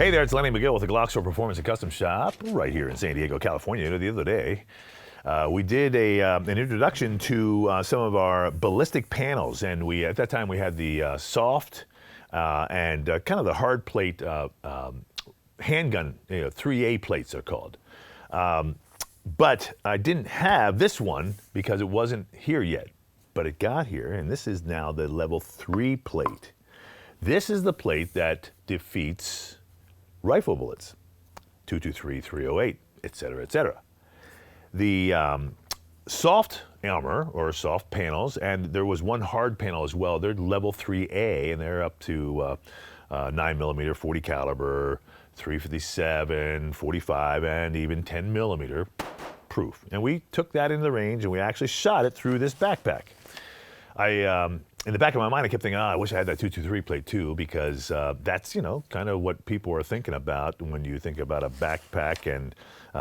Hey there, it's Lenny Magill with the GlockStore Performance and Custom Shop right here in San Diego, California. You know, the other day, we did an introduction to some of our ballistic panels, and at that time we had the soft and kind of the hard plate handgun, 3A plates are called. But I didn't have this one because it wasn't here yet, but it got here, and this is now the level 3 plate. This is the plate that defeats rifle bullets, 223, 308, etc., etc. The soft armor or soft panels, and there was one hard panel as well. They're level 3A, and they're up to 9mm, 40 caliber, 357, 45, and even 10 millimeter proof. And we took that into the range, and we actually shot it through this backpack. In the back of my mind, I kept thinking, I wish I had that 223 plate too, because that's, kind of what people are thinking about when you think about a backpack and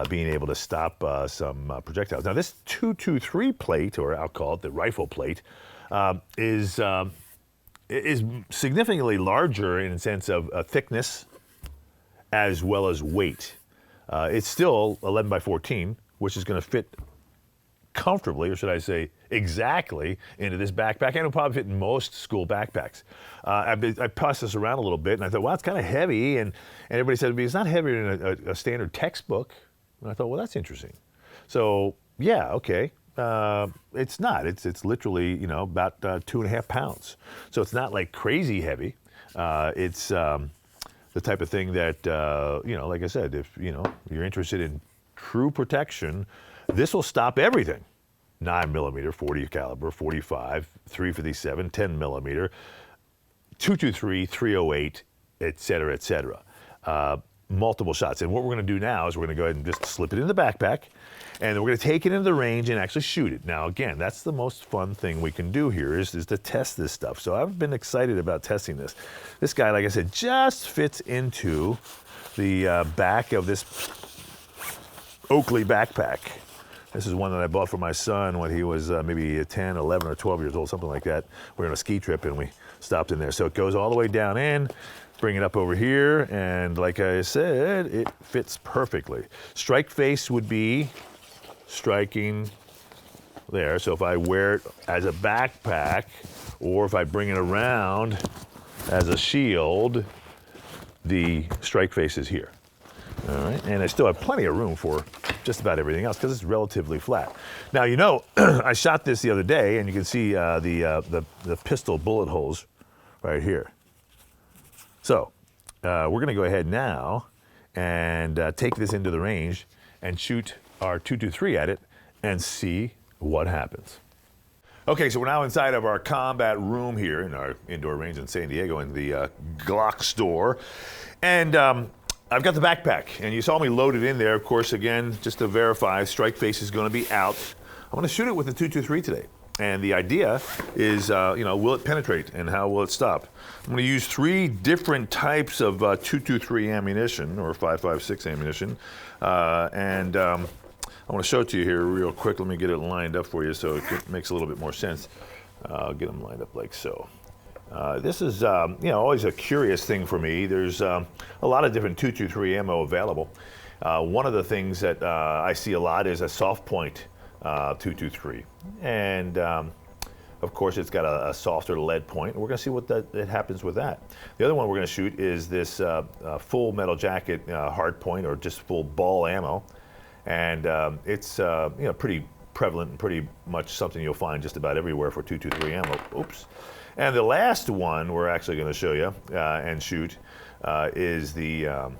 being able to stop some projectiles. Now, this 223 plate, or I'll call it the rifle plate, is significantly larger in the sense of thickness as well as weight. It's still 11 by 14, which is going to fit comfortably, or should I say exactly, into this backpack, and it'll probably fit in most school backpacks. I passed this around a little bit, and I thought, well, it's kind of heavy, and everybody said to me, it's not heavier than a standard textbook. And I thought, well, that's interesting. So, yeah, okay. It's not. It's literally, about 2.5 pounds. So it's not like crazy heavy. It's the type of thing that, like I said, if, you're interested in true protection, this will stop everything. 9mm, 40 caliber, 45, 357, 10 millimeter, 223, 308, et cetera, et cetera. Multiple shots. And what we're going to do now is we're going to go ahead and just slip it in the backpack, and then we're going to take it into the range and actually shoot it. Now, again, that's the most fun thing we can do here is to test this stuff. So I've been excited about testing this. This guy, like I said, just fits into the back of this Oakley backpack. This is one that I bought for my son when he was maybe 10, 11, or 12 years old, something like that. We were on a ski trip and we stopped in there. So it goes all the way down in, bring it up over here, and like I said, it fits perfectly. Strike face would be striking there. So if I wear it as a backpack, or if I bring it around as a shield, the strike face is here. All right, and I still have plenty of room for just about everything else because it's relatively flat. Now, I shot this the other day, and you can see the pistol bullet holes right here. So we're going to go ahead now and take this into the range and shoot our 223 at it and see what happens. Okay, so we're now inside of our combat room here in our indoor range in San Diego in the GlockStore, and I've got the backpack, and you saw me load it in there, of course, again, just to verify, strike face is going to be out. I'm going to shoot it with the 223 today. And the idea is, will it penetrate, and how will it stop? I'm going to use 3 different types of 223 ammunition, or 5.56 ammunition. And I want to show it to you here real quick. Let me get it lined up for you so it makes a little bit more sense. I'll get them lined up like so. This is, always a curious thing for me. There's a lot of different 223 ammo available. One of the things that I see a lot is a soft point 223. And, of course, it's got a softer lead point. We're going to see what that happens with that. The other one we're going to shoot is this full metal jacket hard point, or just full ball ammo. And it's, pretty prevalent and pretty much something you'll find just about everywhere for 223 ammo. Oops. And the last one we're actually going to show you and shoot is the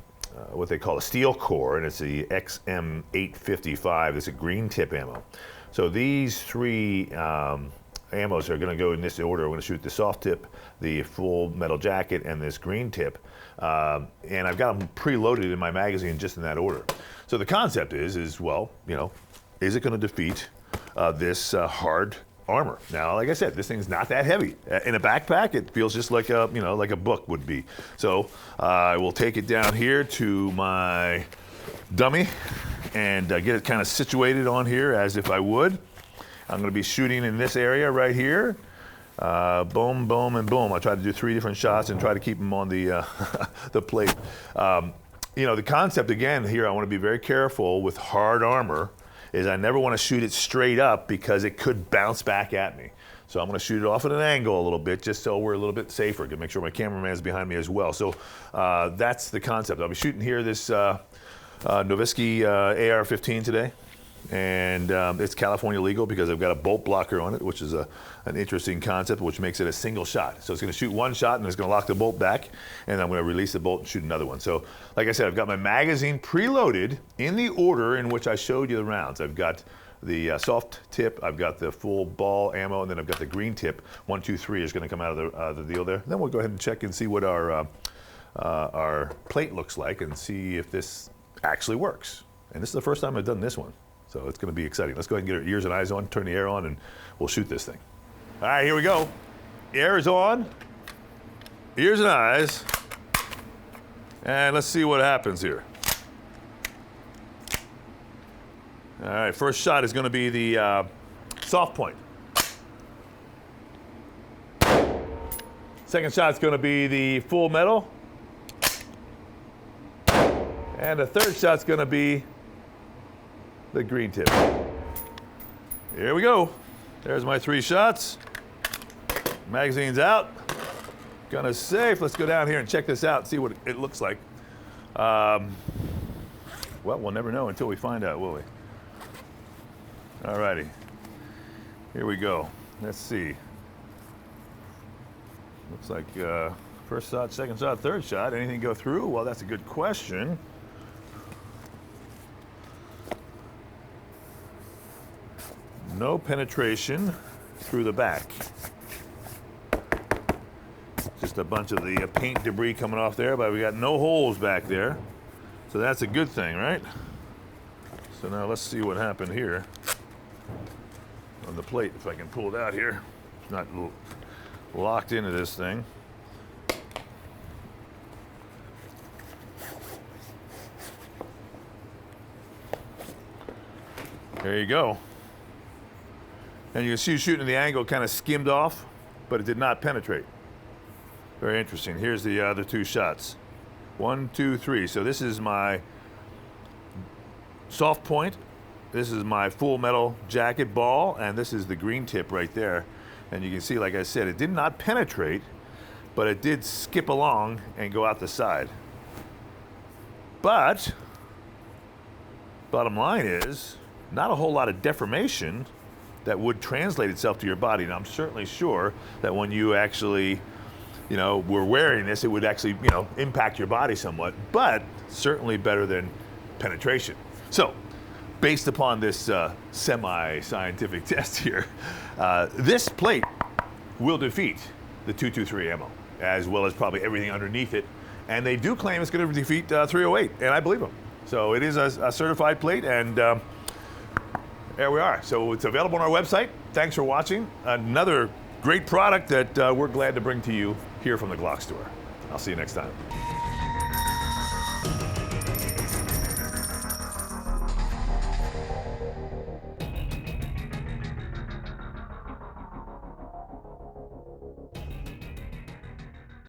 what they call a steel core, and it's the XM855. It's a green tip ammo. So these 3 ammos are going to go in this order. We're going to shoot the soft tip, the full metal jacket, and this green tip. And I've got them preloaded in my magazine just in that order. So the concept is well, is it going to defeat this hard armor? Now, like I said, this thing's not that heavy. In a backpack, it feels just like a, like a book would be. So I will take it down here to my dummy and get it kind of situated on here as if I would. I'm going to be shooting in this area right here. Boom, boom, and boom. I tried to do 3 different shots and try to keep them on the, the plate. You know, the concept, again, here, I want to be very careful with hard armor, is I never want to shoot it straight up because it could bounce back at me. So I'm going to shoot it off at an angle a little bit, just so we're a little bit safer, to make sure my cameraman is behind me as well. So that's the concept. I'll be shooting here this Novisky AR-15 today. And it's California legal because I've got a bolt blocker on it, which is an interesting concept, which makes it a single shot. So it's going to shoot 1 shot and it's going to lock the bolt back, and I'm going to release the bolt and shoot another one. So like I said, I've got my magazine preloaded in the order in which I showed you the rounds. I've got the soft tip, I've got the full ball ammo, and then I've got the green tip. 1, 2, 3 is going to come out of the deal there. Then we'll go ahead and check and see what our plate looks like and see if this actually works. And this is the first time I've done this one. So it's going to be exciting. Let's go ahead and get our ears and eyes on, turn the air on, and we'll shoot this thing. All right, here we go. Air is on, ears and eyes, and let's see what happens here. All right, first shot is going to be the soft point. Second shot is going to be the full metal. And the third shot is going to be the green tip. Here we go. There's my 3 shots. Magazine's out. Gun is safe. Let's go down here and check this out and see what it looks like. Well, we'll never know until we find out, will we? All righty. Here we go. Let's see. Looks like first shot, second shot, third shot. Anything go through? Well, that's a good question. No penetration through the back. Just a bunch of the paint debris coming off there, but we got no holes back there. So that's a good thing, right? So now let's see what happened here on the plate, if I can pull it out here. It's not locked into this thing. There you go. And you can see shooting the angle kind of skimmed off, but it did not penetrate. Very interesting. Here's the other 2 shots. 1, 2, 3. So this is my soft point. This is my full metal jacket ball, and this is the green tip right there. And you can see, like I said, it did not penetrate, but it did skip along and go out the side. But bottom line is, not a whole lot of deformation that would translate itself to your body. And I'm certainly sure that when you actually, you know, were wearing this, it would actually, you know, impact your body somewhat, but certainly better than penetration. So, based upon this semi-scientific test here, this plate will defeat the 223 ammo, as well as probably everything underneath it. And they do claim it's going to defeat 308, and I believe them. So it is a certified plate, and there we are. So it's available on our website. Thanks for watching. Another great product that we're glad to bring to you here from the GlockStore. I'll see you next time.